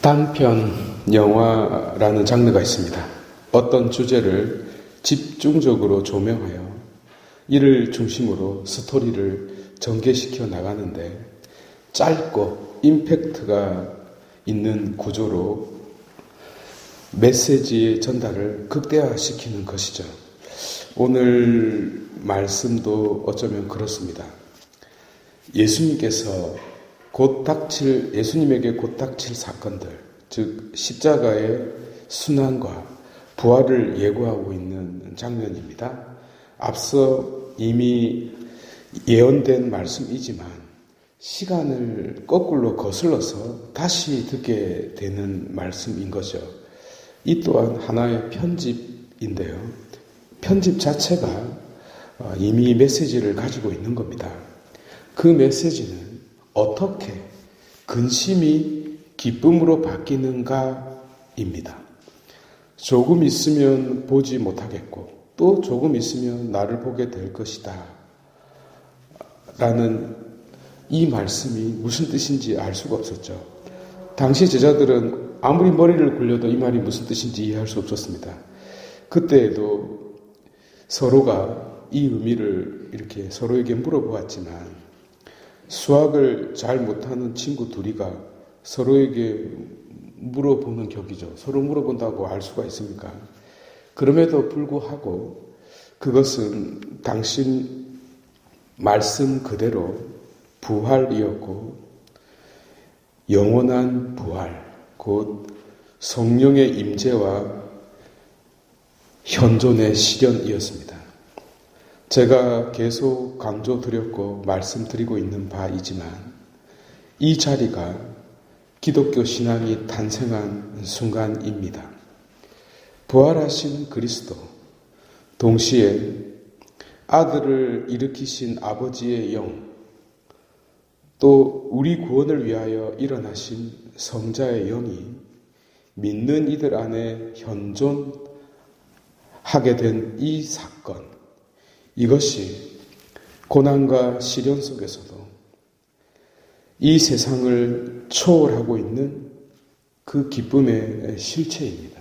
단편 영화라는 장르가 있습니다. 어떤 주제를 집중적으로 조명하여 이를 중심으로 스토리를 전개시켜 나가는데 짧고 임팩트가 있는 구조로 메시지의 전달을 극대화시키는 것이죠. 오늘 말씀도 어쩌면 그렇습니다. 예수님에게 곧 닥칠 사건들, 즉 십자가의 순환과 부활을 예고하고 있는 장면입니다. 앞서 이미 예언된 말씀이지만 시간을 거꾸로 거슬러서 다시 듣게 되는 말씀인 거죠. 이 또한 하나의 편집인데요. 편집 자체가 이미 메시지를 가지고 있는 겁니다. 그 메시지는 어떻게 근심이 기쁨으로 바뀌는가입니다. 조금 있으면 보지 못하겠고 또 조금 있으면 나를 보게 될 것이다 라는 이 말씀이 무슨 뜻인지 알 수가 없었죠. 당시 제자들은 아무리 머리를 굴려도 이 말이 무슨 뜻인지 이해할 수 없었습니다. 그때에도 서로가 이 의미를 이렇게 서로에게 물어보았지만 수학을 잘 못하는 친구 둘이가 서로에게 물어보는 격이죠. 서로 물어본다고 알 수가 있습니까? 그럼에도 불구하고 그것은 당신 말씀 그대로 부활이었고 영원한 부활, 곧 성령의 임재와 현존의 실현이었습니다. 제가 계속 강조드렸고 말씀드리고 있는 바이지만 이 자리가 기독교 신앙이 탄생한 순간입니다. 부활하신 그리스도, 동시에 아들을 일으키신 아버지의 영, 또 우리 구원을 위하여 일어나신 성자의 영이 믿는 이들 안에 현존하게 된 이 사건, 이것이 고난과 시련 속에서도 이 세상을 초월하고 있는 그 기쁨의 실체입니다.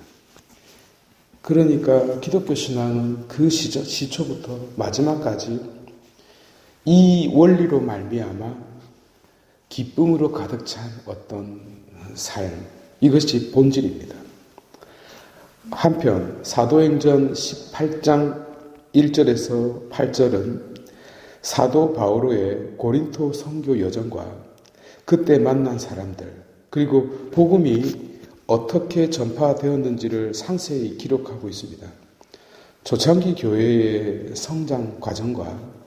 그러니까 기독교 신앙은 그 시초부터 마지막까지 이 원리로 말미암아 기쁨으로 가득 찬 어떤 삶, 이것이 본질입니다. 한편 사도행전 18장 1절에서 8절은 사도 바오로의 고린토 선교 여정과 그때 만난 사람들, 그리고 복음이 어떻게 전파되었는지를 상세히 기록하고 있습니다. 초창기 교회의 성장 과정과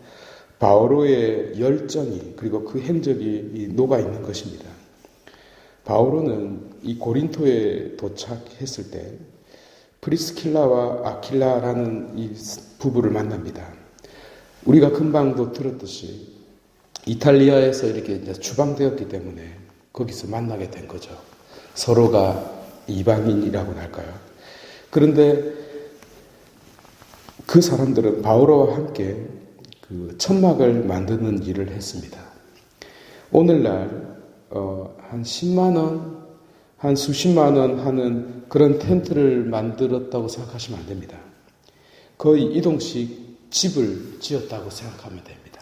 바오로의 열정이 그리고 그 행적이 녹아 있는 것입니다. 바오로는 이 고린토에 도착했을 때 프리스킬라와 아킬라라는 이 부부를 만납니다. 우리가 금방도 들었듯이 이탈리아에서 이렇게 이제 추방되었기 때문에 거기서 만나게 된 거죠. 서로가 이방인이라고 할까요? 그런데 그 사람들은 바오로와 함께 그 천막을 만드는 일을 했습니다. 오늘날 한 10만 원, 한 수십만 원 하는 그런 텐트를 만들었다고 생각하시면 안 됩니다. 거의 이동식 집을 지었다고 생각하면 됩니다.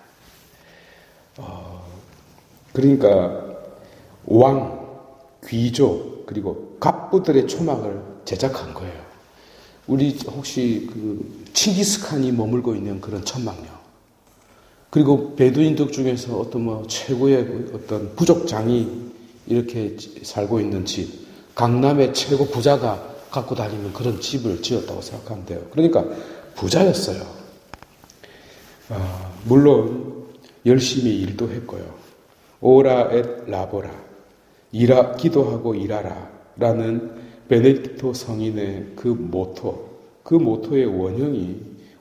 그러니까 왕, 귀족, 그리고 갑부들의 초막을 제작한 거예요. 우리 혹시 그 칭기스칸이 머물고 있는 그런 천막요. 그리고 베두인족 중에서 어떤 최고의 어떤 부족장이 이렇게 살고 있는 집, 강남의 최고 부자가 갖고 다니는 그런 집을 지었다고 생각하면 돼요. 그러니까 부자였어요. 물론 열심히 일도 했고요. 오라 엣 라보라, 기도하고 일하라 라는 베네딕토 성인의 그 모토의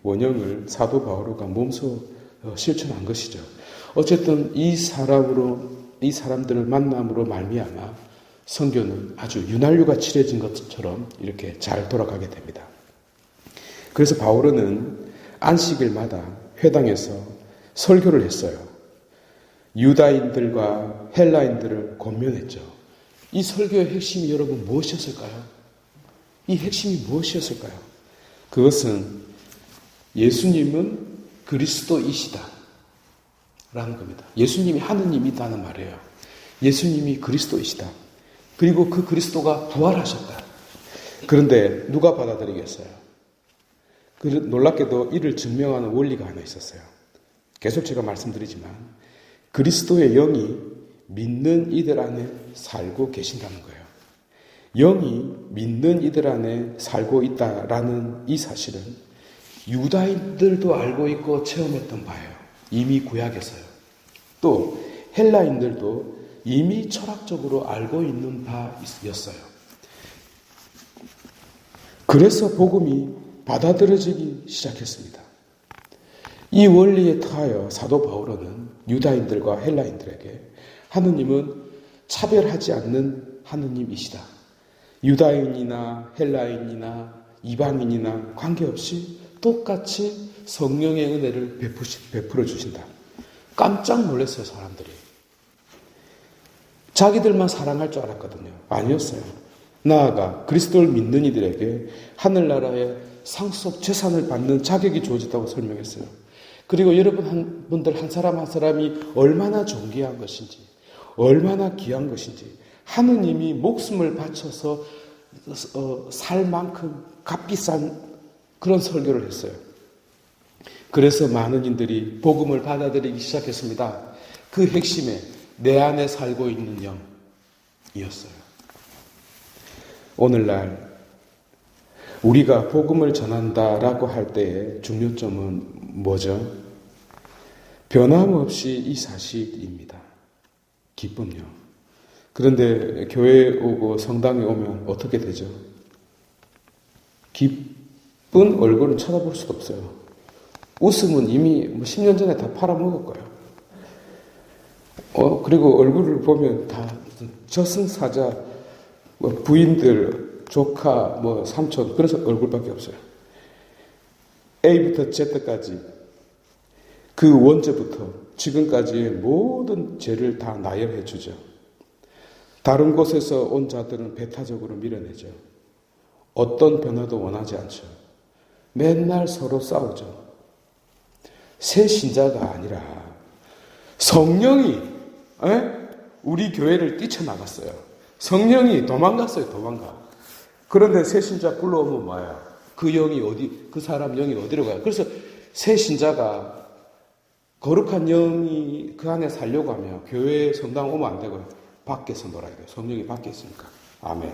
원형을 사도 바오로가 몸소 실천한 것이죠. 어쨌든 이 사람들을 만남으로 말미암아 선교는 아주 윤활유가 칠해진 것처럼 이렇게 잘 돌아가게 됩니다. 그래서 바오로는 안식일마다 회당에서 설교를 했어요. 유다인들과 헬라인들을 권면했죠. 이 설교의 핵심이 여러분 무엇이었을까요? 이 핵심이 무엇이었을까요? 그것은 예수님은 그리스도이시다 라는 겁니다. 예수님이 하느님이다는 말이에요. 예수님이 그리스도이시다. 그리고 그 그리스도가 부활하셨다. 그런데 누가 받아들이겠어요? 놀랍게도 이를 증명하는 원리가 하나 있었어요. 계속 제가 말씀드리지만 그리스도의 영이 믿는 이들 안에 살고 계신다는 거예요. 영이 믿는 이들 안에 살고 있다라는 이 사실은 유다인들도 알고 있고 체험했던 바예요. 이미 구약에서요. 또 헬라인들도 이미 철학적으로 알고 있는 바였어요. 그래서 복음이 받아들여지기 시작했습니다. 이 원리에 타하여 사도 바울은 유다인들과 헬라인들에게 하느님은 차별하지 않는 하느님이시다. 유다인이나 헬라인이나 이방인이나 관계없이 똑같이 성령의 은혜를 베풀어 주신다. 깜짝 놀랐어요, 사람들이. 자기들만 사랑할 줄 알았거든요. 아니었어요. 나아가 그리스도를 믿는 이들에게 하늘나라의 상속 재산을 받는 자격이 주어졌다고 설명했어요. 그리고 여러분들 한 사람 한 사람이 얼마나 존귀한 것인지, 얼마나 귀한 것인지, 하느님이 목숨을 바쳐서 살 만큼 값비싼 그런 설교를 했어요. 그래서 많은 이들이 복음을 받아들이기 시작했습니다. 그 핵심에 내 안에 살고 있는 영이었어요. 오늘날 우리가 복음을 전한다라고 할 때의 중요점은 뭐죠? 변함없이 이 사실입니다. 기쁨요. 그런데 교회에 오고 성당에 오면 어떻게 되죠? 기쁜 얼굴은 쳐다볼 수도 없어요. 웃음은 이미 10년 전에 다 팔아먹었고요. 그리고 얼굴을 보면 다 저승사자, 부인들, 조카, 삼촌, 그래서 얼굴밖에 없어요. A부터 Z까지 그 원죄부터 지금까지의 모든 죄를 다 나열해 주죠. 다른 곳에서 온 자들은 배타적으로 밀어내죠. 어떤 변화도 원하지 않죠. 맨날 서로 싸우죠. 새 신자가 아니라 성령이 우리 교회를 뛰쳐나갔어요. 성령이 도망갔어요. 도망가. 그런데 새 신자 불러오면 뭐야? 그 사람 영이 어디로 가요? 그래서 새 신자가 거룩한 영이 그 안에 살려고 하면 교회 성당 오면 안 되고요. 밖에서 놀아야 돼요. 성령이 밖에 있으니까. 아멘.